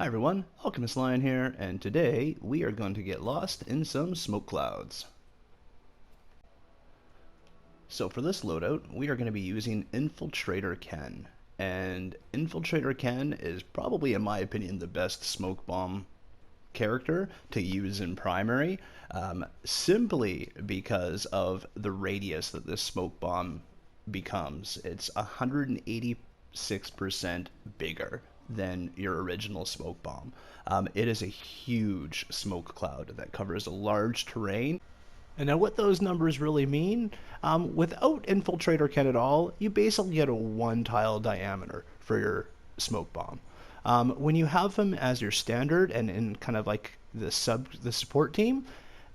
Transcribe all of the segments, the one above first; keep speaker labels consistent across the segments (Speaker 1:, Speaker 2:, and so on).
Speaker 1: Hi everyone, Alchemist Lion here, and today we are going to get lost in some smoke clouds. So for this loadout, we are going to be using Infiltrator Ken, and Infiltrator Ken is probably, in my opinion, the best smoke bomb character to use in primary, simply because of the radius that this smoke bomb becomes. It's 186% bigger than your original smoke bomb. It is a huge smoke cloud that covers a large terrain. And now what those numbers really mean, without Infiltrator Ken at all, you basically get a 1 tile diameter for your smoke bomb. When you have him as your standard and in kind of like the support team,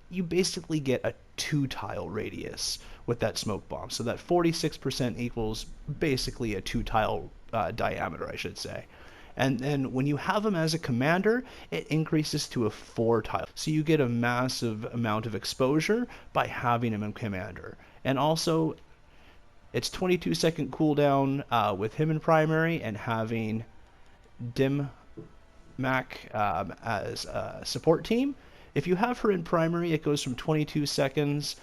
Speaker 1: you basically get a 2 tile radius with that smoke bomb. So that 46% equals basically a 2 tile diameter, I should say. And then when you have him as a commander, it increases to a 4 tile. So you get a massive amount of exposure by having him in commander. And also, it's 22-second cooldown with him in primary, and having Dim Mac as a support team. If you have her in primary, it goes from 22 seconds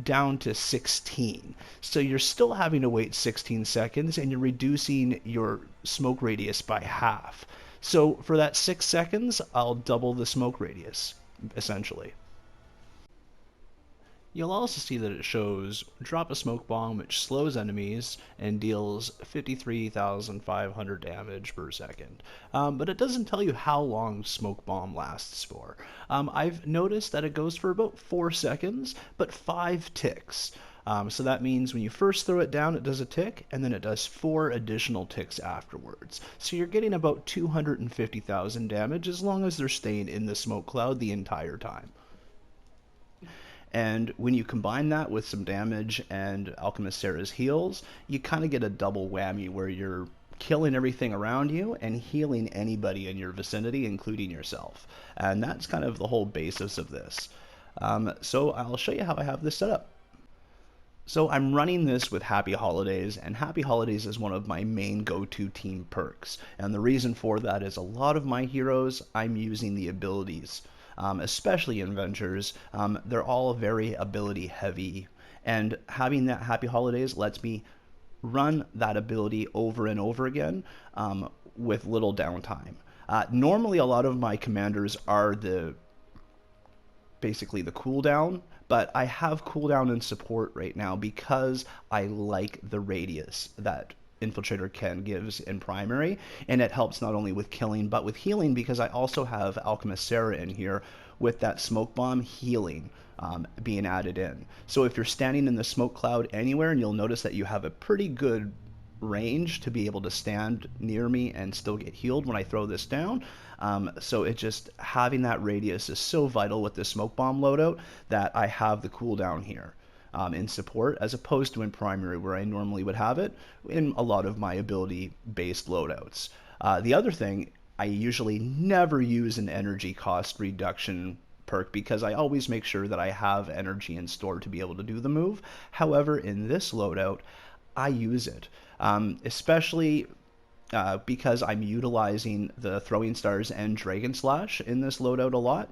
Speaker 1: down to 16. So you're still having to wait 16 seconds, and you're reducing your smoke radius by half. So for that 6 seconds, I'll double the smoke radius, essentially. You'll also see that it shows drop a smoke bomb which slows enemies and deals 53,500 damage per second. But it doesn't tell you how long smoke bomb lasts for. I've noticed that it goes for about 4 seconds, but 5 ticks. So that means when you first throw it down, it does a tick, and then it does 4 additional ticks afterwards. So you're getting about 250,000 damage as long as they're staying in the smoke cloud the entire time. And when you combine that with some damage and Alchemist Sarah's heals, you kind of get a double whammy where you're killing everything around you and healing anybody in your vicinity, including yourself. And that's kind of the whole basis of this. So I'll show you how I have this set up. So I'm running this with Happy Holidays, and Happy Holidays is one of my main go-to team perks. And the reason for that is a lot of my heroes, I'm using the abilities. Especially in Ventures, they're all very ability heavy, and having that Happy Holidays lets me run that ability over and over again with little downtime. Normally a lot of my commanders are basically the cooldown, but I have cooldown in support right now because I like the radius that Infiltrator Ken gives in primary, and it helps not only with killing but with healing, because I also have Alchemist Sarah in here with that smoke bomb healing being added in. So if you're standing in the smoke cloud anywhere, and you'll notice that you have a pretty good range to be able to stand near me and still get healed when I throw this down. So it just, having that radius is so vital with the Smoke Bomb Loadout that I have the cooldown here in support, as opposed to in primary where I normally would have it in a lot of my ability-based loadouts. The other thing, I usually never use an energy cost reduction perk because I always make sure that I have energy in store to be able to do the move. However, in this loadout, I use it, especially because I'm utilizing the Throwing Stars and Dragon Slash in this loadout a lot.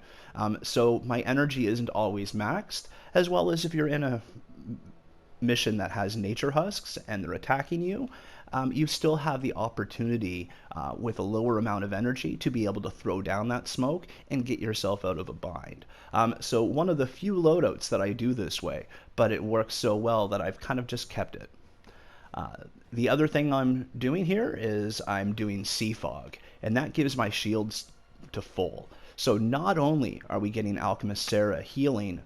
Speaker 1: So my energy isn't always maxed, as well as if you're in a mission that has Nature Husks and they're attacking you, you still have the opportunity with a lower amount of energy to be able to throw down that smoke and get yourself out of a bind. So one of the few loadouts that I do this way, but it works so well that I've kind of just kept it. The other thing I'm doing here is I'm doing Sea Fog, and that gives my shields to full. So not only are we getting Alchemist Sarah healing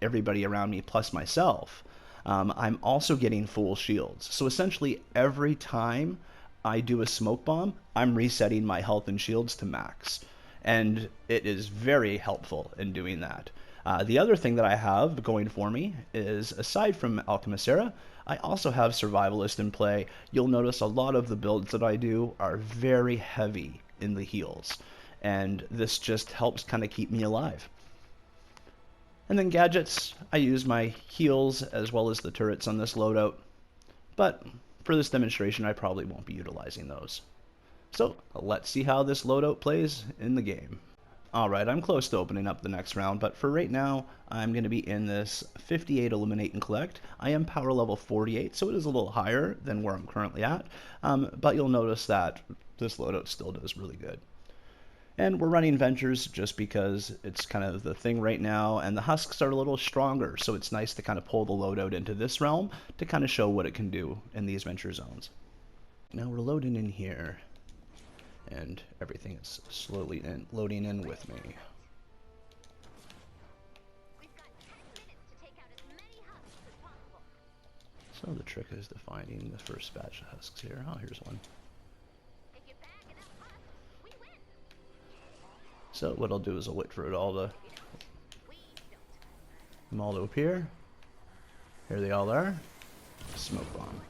Speaker 1: everybody around me plus myself, I'm also getting full shields. So essentially every time I do a smoke bomb, I'm resetting my health and shields to max, and it is very helpful in doing that. The other thing that I have going for me is, aside from Alchemist Sarah, I also have Survivalist in play. You'll notice a lot of the builds that I do are very heavy in the heals, and this just helps kind of keep me alive. And then gadgets, I use my heals as well as the turrets on this loadout, but for this demonstration I probably won't be utilizing those. So let's see how this loadout plays in the game. Alright, I'm close to opening up the next round, but for right now, I'm going to be in this 58 Eliminate and Collect. I am power level 48, so it is a little higher than where I'm currently at, but you'll notice that this loadout still does really good. And we're running Ventures just because it's kind of the thing right now, and the husks are a little stronger, so it's nice to kind of pull the loadout into this realm to kind of show what it can do in these Venture zones. Now we're loading in here, and everything is slowly loading in with me. So the trick is to finding the first batch of husks here. Oh, here's one. So what I'll do is I'll wait for it all to them all to appear. Here they all are. Smoke bomb.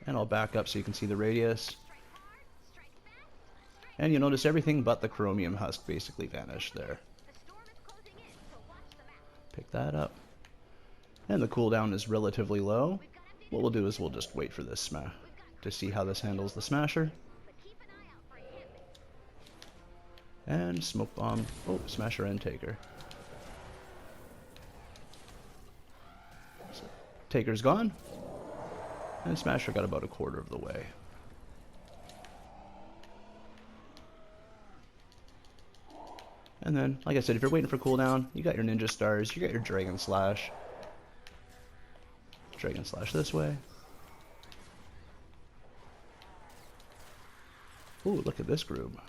Speaker 1: And I'll back up so you can see the radius. And you'll notice everything but the chromium husk basically vanished there. Pick that up. And the cooldown is relatively low. What we'll do is we'll just wait for this smash to see how this handles the smasher. And smoke bomb. Oh, smasher and taker. So, taker's gone. And smasher got about a quarter of the way. And then, like I said, if you're waiting for cooldown, you got your ninja stars, you got your dragon slash. Dragon slash this way. Ooh, look at this group.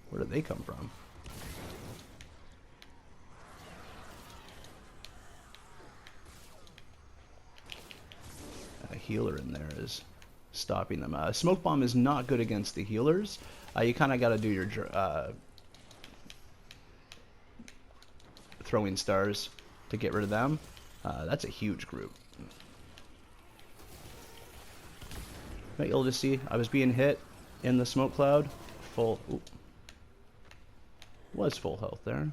Speaker 1: Where did they come from? A healer in there is stopping them. Smoke bomb is not good against the healers. You kind of got to do your throwing stars to get rid of them. That's a huge group. But you'll just see I was being hit in the smoke cloud. Full. Ooh. Was full health there.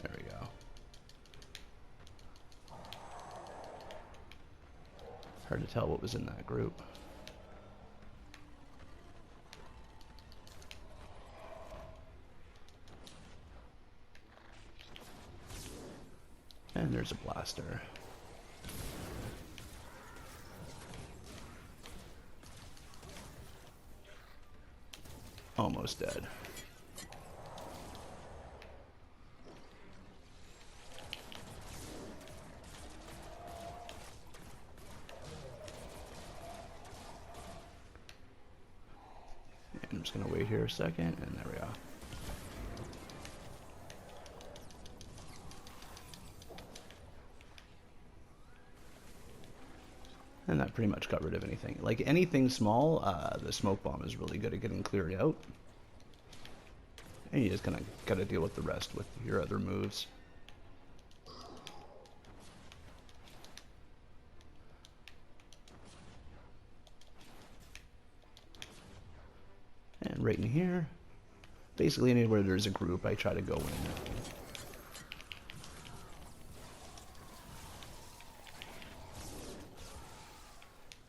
Speaker 1: There we go. Hard to tell what was in that group. And there's a blaster. Almost dead. And I'm just going to wait here a second, and there we go. And that pretty much got rid of anything. Like anything small, the smoke bomb is really good at getting cleared out. And you just kind of got to deal with the rest with your other moves. And right in here, basically anywhere there's a group, I try to go in.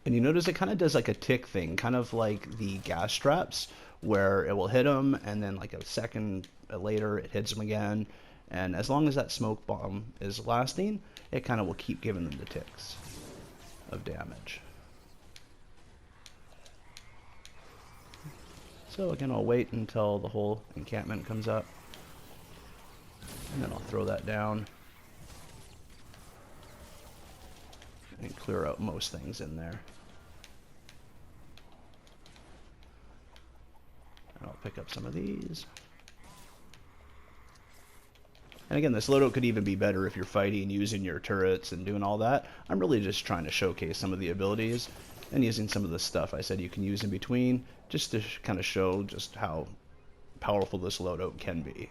Speaker 1: And you notice it kind of does like a tick thing, kind of like the gas traps, where it will hit them, and then like a second later it hits them again. And as long as that smoke bomb is lasting, it kind of will keep giving them the ticks of damage. So again, I'll wait until the whole encampment comes up, and then I'll throw that down and clear out most things in there. And I'll pick up some of these. And again, this loadout could even be better if you're fighting, using your turrets and doing all that. I'm really just trying to showcase some of the abilities and using some of the stuff I said you can use in between, just to kind of show just how powerful this loadout can be.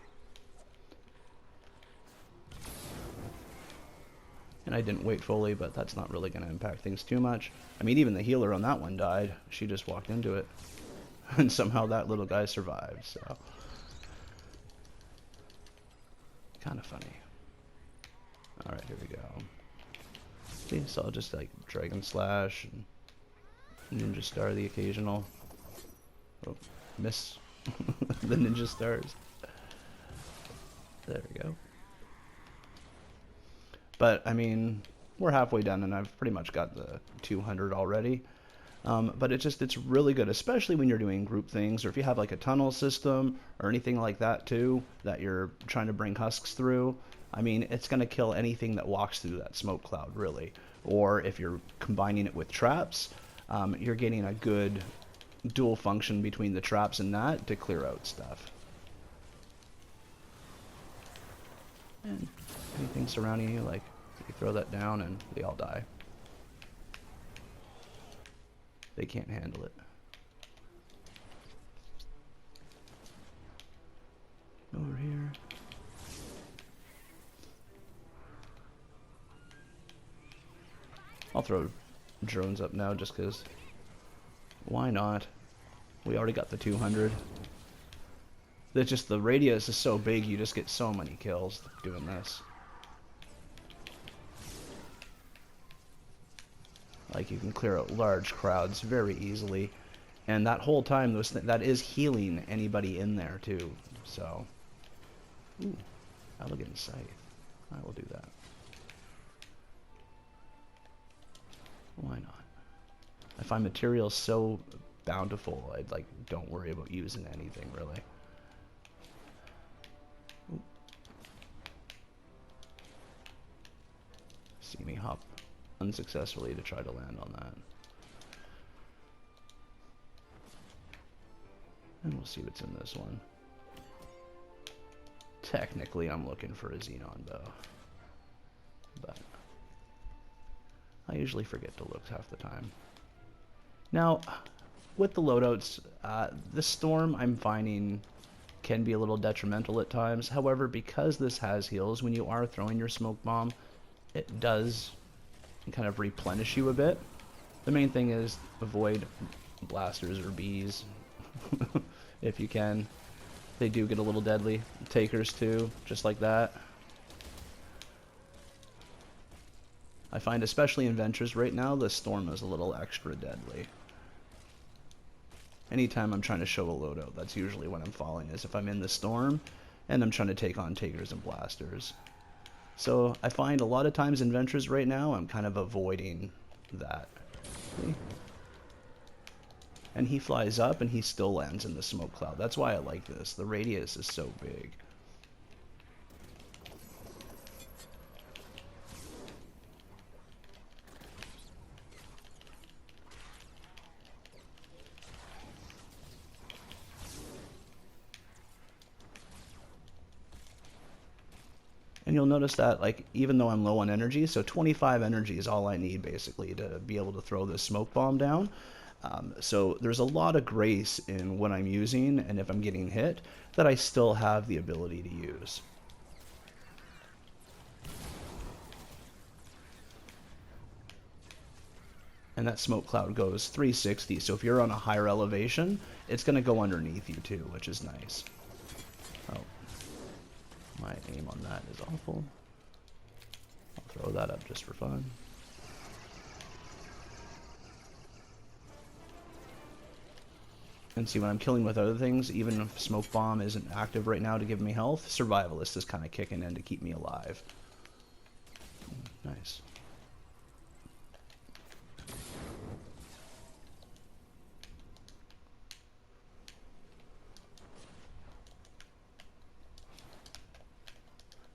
Speaker 1: And I didn't wait fully, but that's not really going to impact things too much. I mean, even the healer on that one died. She just walked into it. And somehow that little guy survived, so. Kind of funny. Alright, here we go. See, so I'll just like Dragon Slash and Ninja Star the occasional. Oh, miss the Ninja Stars. There we go. But I mean, we're halfway done, and I've pretty much got the 200 already. But it's really good, especially when you're doing group things, or if you have like a tunnel system or anything like that too, that you're trying to bring husks through. I mean, it's going to kill anything that walks through that smoke cloud, really. Or if you're combining it with traps, you're getting a good dual function between the traps and that to clear out stuff. And anything surrounding you, like you throw that down and they all die. They can't handle it. Over here. I'll throw drones up now just because. Why not? We already got the 200. It's just the radius is so big, you just get so many kills doing this. Like, you can clear out large crowds very easily, and that whole time that is healing anybody in there too. So, ooh, elegant scythe. I will do that. Why not? I find materials so bountiful. I like don't worry about using anything really. Ooh. See me hop unsuccessfully to try to land on that. And we'll see what's in this one. Technically, I'm looking for a Xenon bow, but I usually forget to look half the time. Now, with the loadouts, this storm I'm finding can be a little detrimental at times. However, because this has heals, when you are throwing your smoke bomb, it does kind of replenish you a bit. The main thing is avoid blasters or bees if you can. They do get a little deadly. Takers too, just like that. I find especially in Ventures right now, the storm is a little extra deadly. Anytime I'm trying to show a loadout, that's usually when I'm falling, is if I'm in the storm and I'm trying to take on takers and blasters. So I find a lot of times in Ventures right now, I'm kind of avoiding that. See? And he flies up and he still lands in the smoke cloud. That's why I like this. The radius is so big. And you'll notice that, like, even though I'm low on energy, so 25 energy is all I need, basically, to be able to throw this smoke bomb down. So there's a lot of grace in what I'm using, and if I'm getting hit, that I still have the ability to use. And that smoke cloud goes 360, so if you're on a higher elevation, it's going to go underneath you too, which is nice. Oh. My aim on that is awful. I'll throw that up just for fun. And see, when I'm killing with other things, even if Smoke Bomb isn't active right now to give me health, Survivalist is kind of kicking in to keep me alive. Nice.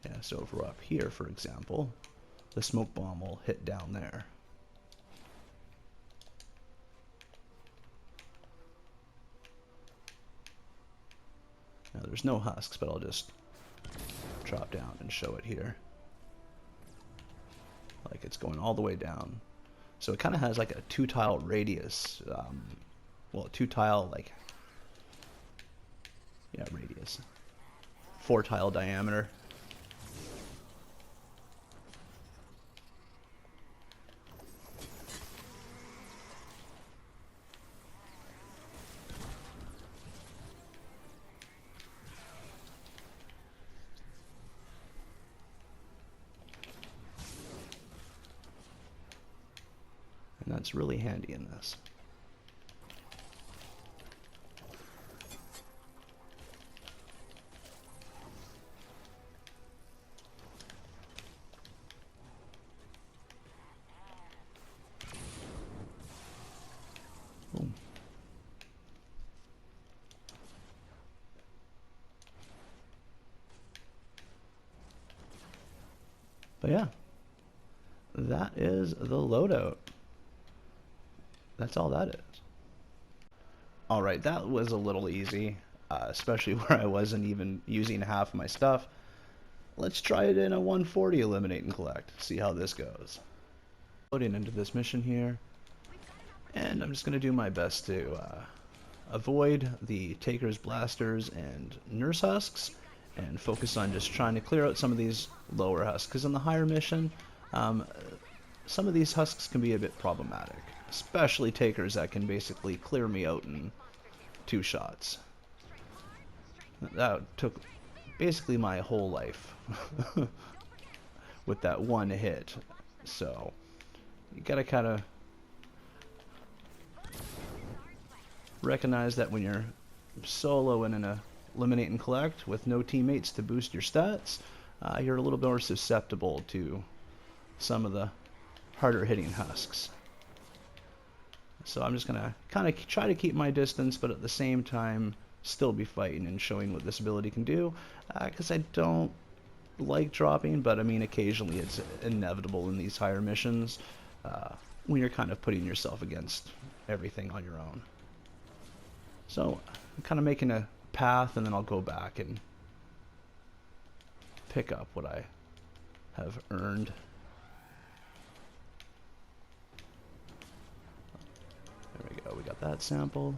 Speaker 1: Yeah, so if we're up here, for example, the smoke bomb will hit down there. Now there's no husks, but I'll just drop down and show it here. Like it's going all the way down. So it kind of has like a 2-tile radius. Well, 2-tile, like, yeah, radius. 4-tile diameter. That's really handy in this. Boom. But yeah, that is the loadout. That's all that is. Alright, that was a little easy, especially where I wasn't even using half my stuff. Let's try it in a 140 Eliminate and Collect, see how this goes. Loading into this mission here, and I'm just going to do my best to avoid the Takers, Blasters, and Nurse Husks, and focus on just trying to clear out some of these lower husks, because in the higher mission, some of these husks can be a bit problematic, especially Takers that can basically clear me out in 2 shots. That took basically my whole life with that one hit. So you gotta kind of recognize that when you're solo and in a Eliminate and Collect with no teammates to boost your stats, you're a little bit more susceptible to some of the harder hitting husks. So I'm just gonna kind of try to keep my distance, but at the same time still be fighting and showing what this ability can do, because I don't like dropping, but I mean occasionally it's inevitable in these higher missions when you're kind of putting yourself against everything on your own. So I'm kind of making a path, and then I'll go back and pick up what I have earned. There we go, we got that sample.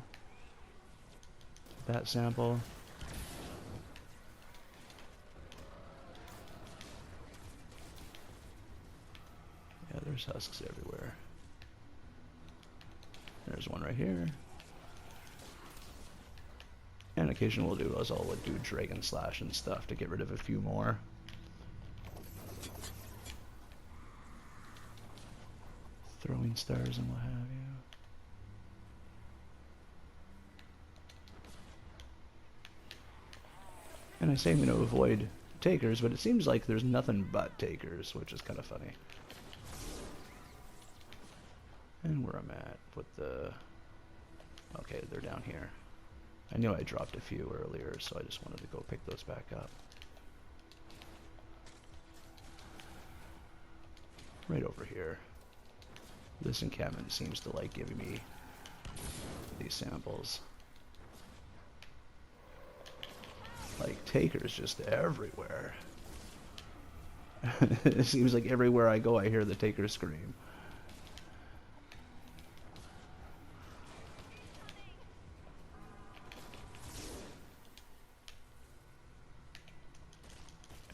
Speaker 1: That sample. Yeah, there's husks everywhere. There's one right here. And occasionally we'll do is I'll do Dragon Slash and stuff to get rid of a few more. Throwing stars and what have you. And I say I'm going to avoid Takers, but it seems like there's nothing but Takers, which is kind of funny. And where I'm at with the... Okay, they're down here. I knew I dropped a few earlier, so I just wanted to go pick those back up. Right over here. This encampment seems to like giving me these samples. Like, Takers just everywhere. It seems like everywhere I go I hear the Taker scream.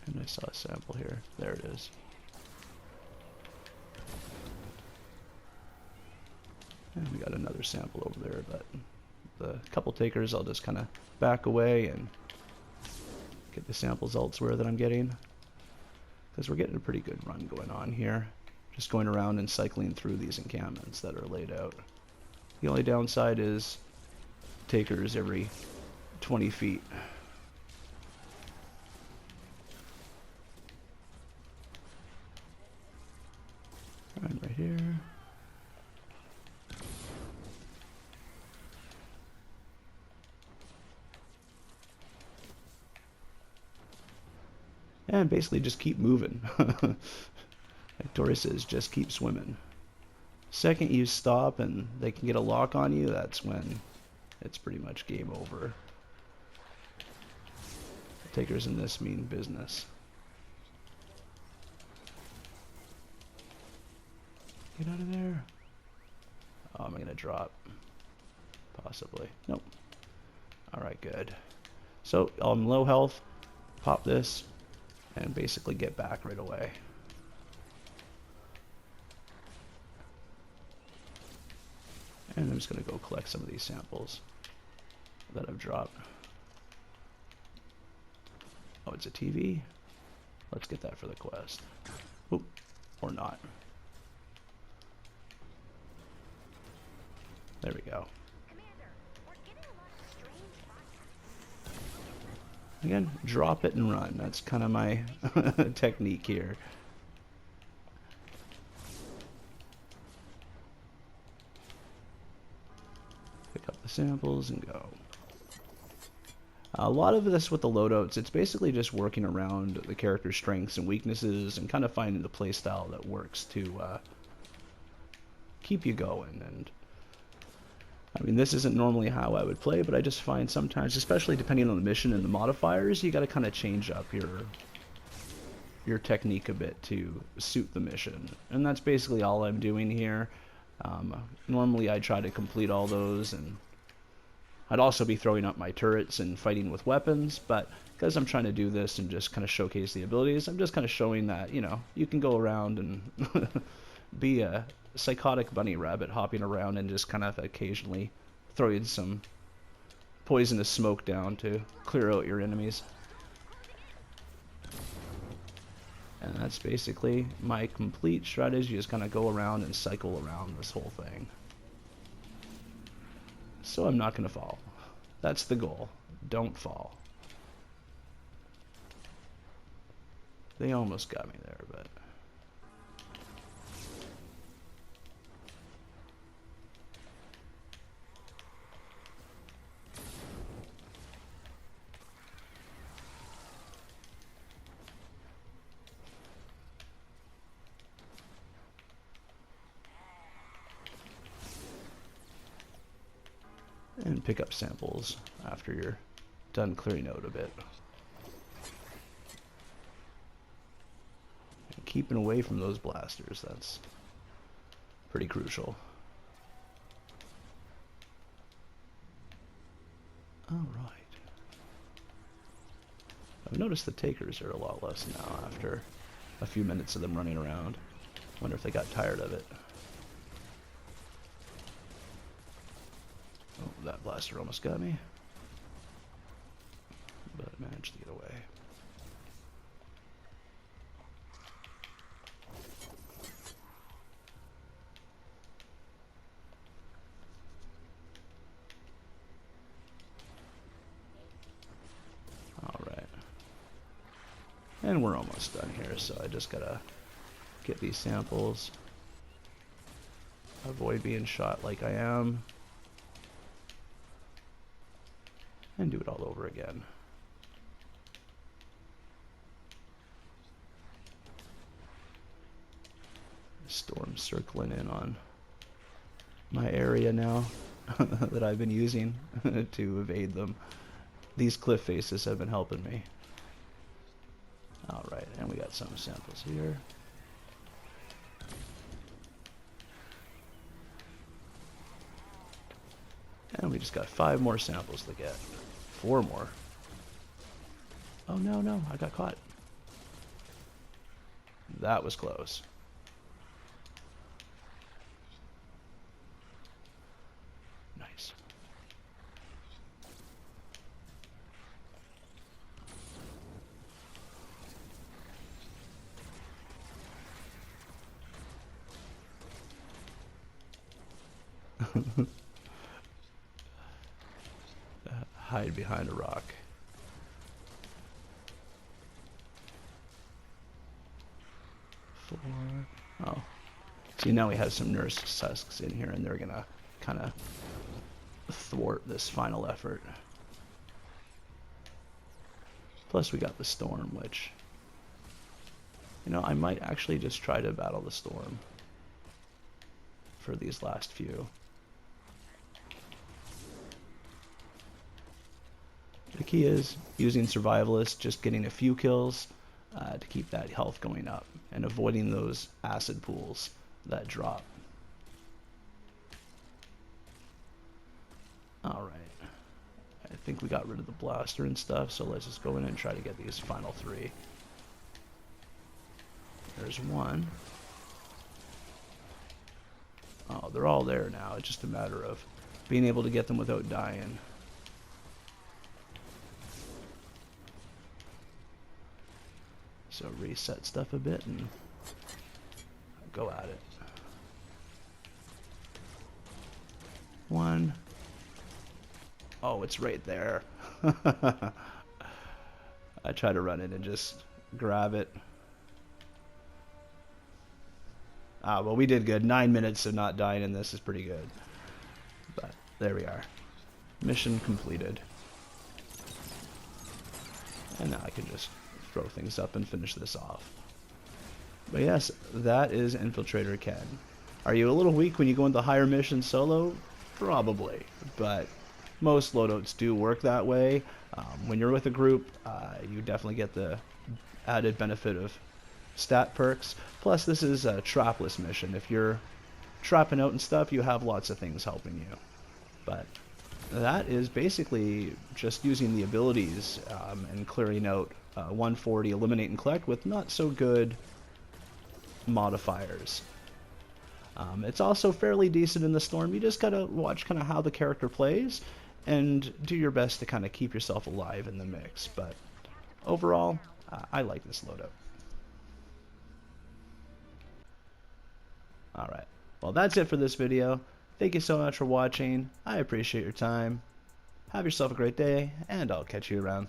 Speaker 1: And I saw a sample here. There it is. And we got another sample over there, but the couple Takers I'll just kind of back away and get the samples elsewhere that I'm getting, because we're getting a pretty good run going on here, just going around and cycling through these encampments that are laid out. The only downside is Takers every 20 feet. And right here. And basically just keep moving. Like Tori says, just keep swimming. Second you stop and they can get a lock on you, that's when it's pretty much game over. Takers in this mean business. Get out of there. Oh, am I gonna drop? Possibly. Nope. Alright, good. So, I'm low health. Pop this. And basically get back right away. And I'm just going to go collect some of these samples that I've dropped. Oh, it's a TV? Let's get that for the quest. Oop. Or not. There we go. Again, drop it and run. That's kind of my technique here. Pick up the samples and go. A lot of this with the loadouts, it's basically just working around the character's strengths and weaknesses and kind of finding the playstyle that works to keep you going. And I mean, this isn't normally how I would play, but I just find sometimes, especially depending on the mission and the modifiers, you got to kind of change up your technique a bit to suit the mission. And that's basically all I'm doing here. Normally I try to complete all those, and I'd also be throwing up my turrets and fighting with weapons, but because I'm trying to do this and just kind of showcase the abilities, I'm just kind of showing that, you know, you can go around and be a psychotic bunny rabbit hopping around and just kind of occasionally throwing some poisonous smoke down to clear out your enemies. And that's basically my complete strategy, is kind of go around and cycle around this whole thing. So I'm not going to fall. That's the goal. Don't fall. They almost got me there, but... and pick up samples after you're done clearing out a bit. And keeping away from those blasters, that's pretty crucial. Alright. I've noticed the takers are a lot less now after a few minutes of them running around. Wonder if they got tired of it. Oh, that blaster almost got me, but I managed to get away. Alright. And we're almost done here, so I just gotta get these samples. Avoid being shot like I am. And do it all over again. Storm circling in on my area now that I've been using to evade them. These cliff faces have been helping me. Alright, and we got some samples here. And we just got 5 more samples to get. 4 more. Oh no, I got caught. That was close. Nice. Hide behind a rock. Oh. See, now we have some nurse susks in here, and they're gonna kind of thwart this final effort. Plus we got the storm, which, you know, I might actually just try to battle the storm for these last few. The key is using survivalists, just getting a few kills to keep that health going up and avoiding those acid pools that drop. Alright, I think we got rid of the blaster and stuff, so let's just go in and try to get these final 3. There's one. Oh, they're all there now. It's just a matter of being able to get them without dying. So reset stuff a bit and go at it. One. Oh, it's right there. I try to run in and just grab it. Ah, well, we did good. 9 minutes of not dying in this is pretty good. But there we are. Mission completed. And now I can just throw things up and finish this off. But yes, that is Infiltrator Ken. Are you a little weak when you go into higher missions solo? Probably. But most loadouts do work that way. When you're with a group, you definitely get the added benefit of stat perks. Plus, this is a trapless mission. If you're trapping out and stuff, you have lots of things helping you. But that is basically just using the abilities and clearing out 140 Eliminate and Collect with not so good modifiers. It's also fairly decent in the Storm. You just gotta watch kind of how the character plays and do your best to kind of keep yourself alive in the mix. But overall, I like this loadout. Alright, well that's it for this video. Thank you so much for watching. I appreciate your time. Have yourself a great day, and I'll catch you around.